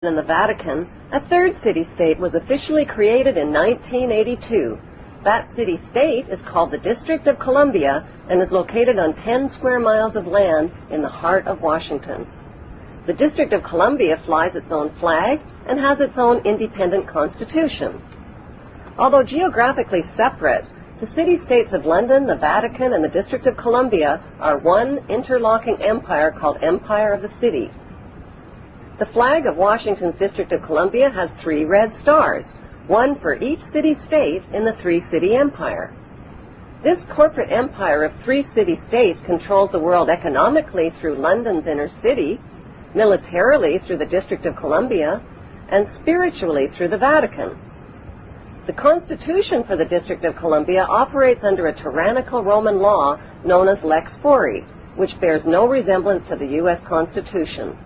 In the Vatican, a third city-state was officially created in 1982. That city-state is called the District of Columbia and is located on 10 square miles of land in the heart of Washington. The District of Columbia flies its own flag and has its own independent constitution. Although geographically separate, the city-states of London, the Vatican, and the District of Columbia are one interlocking empire called Empire of the City. The flag of Washington's District of Columbia has 3 red stars, one for each city-state in the 3-city empire. This corporate empire of 3 city-states controls the world economically through London's inner city, militarily through the District of Columbia, and spiritually through the Vatican. The Constitution for the District of Columbia operates under a tyrannical Roman law known as Lex Fori, which bears no resemblance to the U.S. Constitution.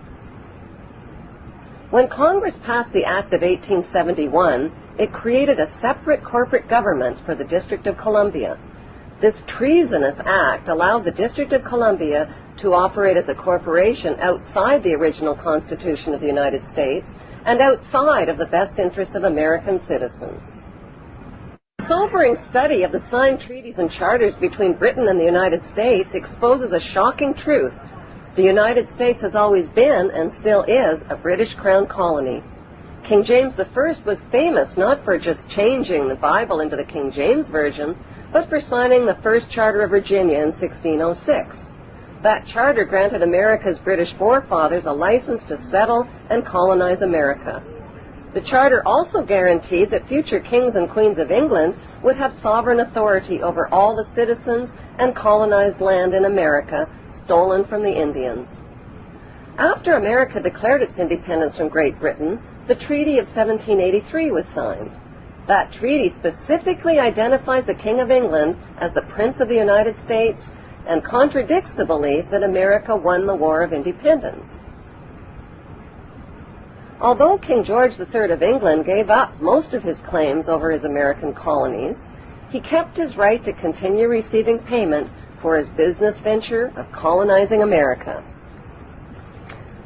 When Congress passed the Act of 1871, it created a separate corporate government for the District of Columbia. This treasonous act allowed the District of Columbia to operate as a corporation outside the original Constitution of the United States and outside of the best interests of American citizens. A sobering study of the signed treaties and charters between Britain and the United States exposes a shocking truth. The United States has always been, and still is, a British Crown colony. King James I was famous not for just changing the Bible into the King James Version, but for signing the First Charter of Virginia in 1606. That charter granted America's British forefathers a license to settle and colonize America. The charter also guaranteed that future kings and queens of England would have sovereign authority over all the citizens and colonized land in America, stolen from the Indians. After America declared its independence from Great Britain, the Treaty of 1783 was signed. That treaty specifically identifies the King of England as the Prince of the United States and contradicts the belief that America won the War of Independence. Although King George III of England gave up most of his claims over his American colonies, he kept his right to continue receiving payment for his business venture of colonizing America.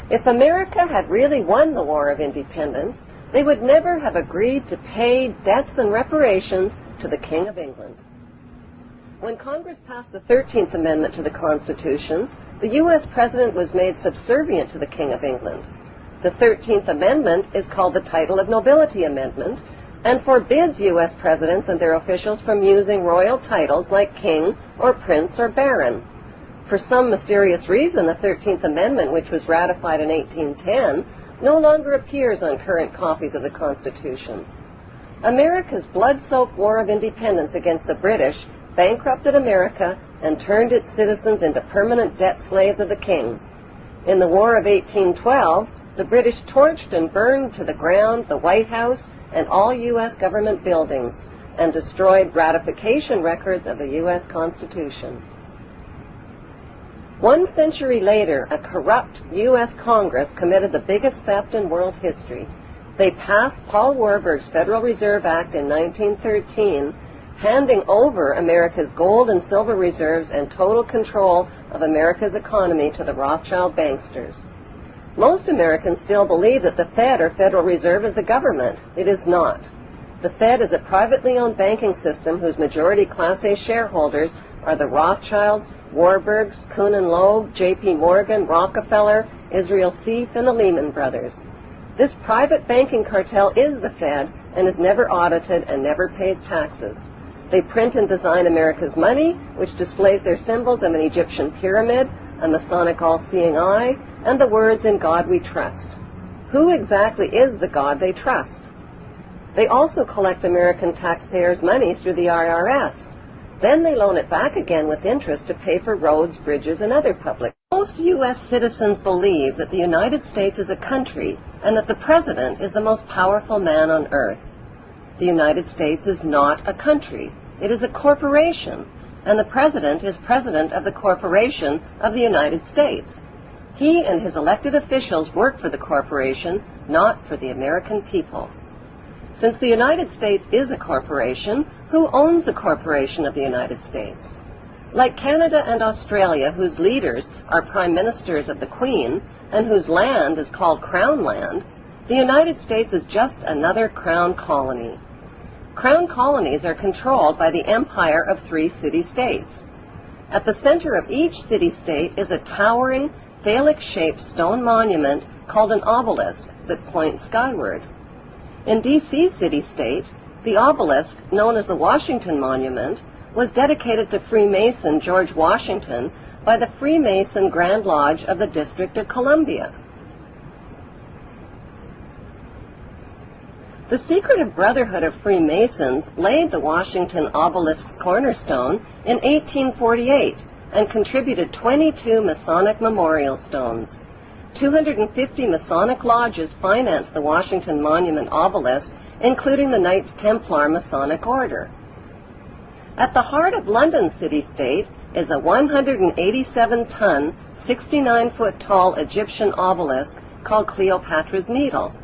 If America had really won the War of Independence, they would never have agreed to pay debts and reparations to the King of England. When Congress passed the 13th Amendment to the Constitution, the U.S. President was made subservient to the King of England. The 13th Amendment is called the Title of Nobility Amendment and forbids U.S. presidents and their officials from using royal titles like king or prince or baron. For some mysterious reason, the 13th Amendment, which was ratified in 1810, no longer appears on current copies of the Constitution. America's blood-soaked War of Independence against the British bankrupted America and turned its citizens into permanent debt slaves of the king. In the War of 1812, the British torched and burned to the ground the White House and all U.S. government buildings, and destroyed ratification records of the U.S. Constitution. 1 century later, a corrupt U.S. Congress committed the biggest theft in world history. They passed Paul Warburg's Federal Reserve Act in 1913, handing over America's gold and silver reserves and total control of America's economy to the Rothschild banksters. Most Americans still believe that the Fed, or Federal Reserve, is the government. It is not. The Fed is a privately owned banking system whose majority Class A shareholders are the Rothschilds, Warburgs, Kuhn and Loeb, J.P. Morgan, Rockefeller, Israel Seif, and the Lehman Brothers. This private banking cartel is the Fed and is never audited and never pays taxes. They print and design America's money, which displays their symbols of an Egyptian pyramid, a Masonic all-seeing eye, and the words, "In God we trust." Who exactly is the God they trust? They also collect American taxpayers' money through the IRS. Then they loan it back again with interest to pay for roads, bridges, and other public. Most U.S. citizens believe that the United States is a country and that the President is the most powerful man on earth. The United States is not a country. It is a corporation, and the President is President of the Corporation of the United States. He and his elected officials work for the corporation, not for the American people. Since the United States is a corporation, who owns the corporation of the United States? Like Canada and Australia, whose leaders are prime ministers of the Queen, and whose land is called Crown Land, The United States is just another crown colony. Crown colonies are controlled by the empire of 3 city-states. At the center of each city-state is a towering, phallic-shaped stone monument called an obelisk that points skyward. In D.C. city-state, the obelisk, known as the Washington Monument, was dedicated to Freemason George Washington by the Freemason Grand Lodge of the District of Columbia. The Secretive Brotherhood of Freemasons laid the Washington obelisk's cornerstone in 1848 and contributed 22 Masonic memorial stones. 250 Masonic lodges financed the Washington Monument obelisk, including the Knights Templar Masonic Order. At the heart of London city-state is a 187-ton, 69-foot-tall Egyptian obelisk called Cleopatra's Needle.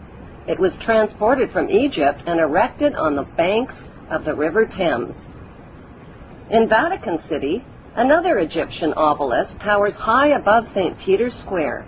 It was transported from Egypt and erected on the banks of the River Thames. In Vatican City, another Egyptian obelisk towers high above St. Peter's Square.